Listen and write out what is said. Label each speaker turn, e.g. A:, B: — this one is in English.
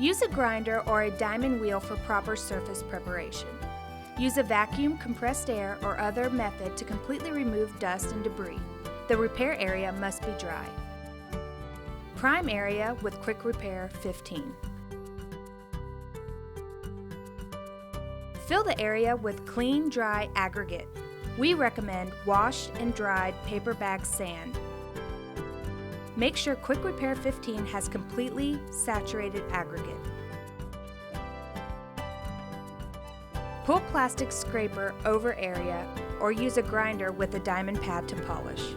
A: Use a grinder or a diamond wheel for proper surface preparation. Use a vacuum, compressed air, or other method to completely remove dust and debris. The repair area must be dry. Prime area with Quick Repair 15. Fill the area with clean, dry aggregate. We recommend washed and dried paper bag sand. Make sure Quick Repair 15 has completely saturated aggregate. Pull plastic scraper over area or use a grinder with a diamond pad to polish.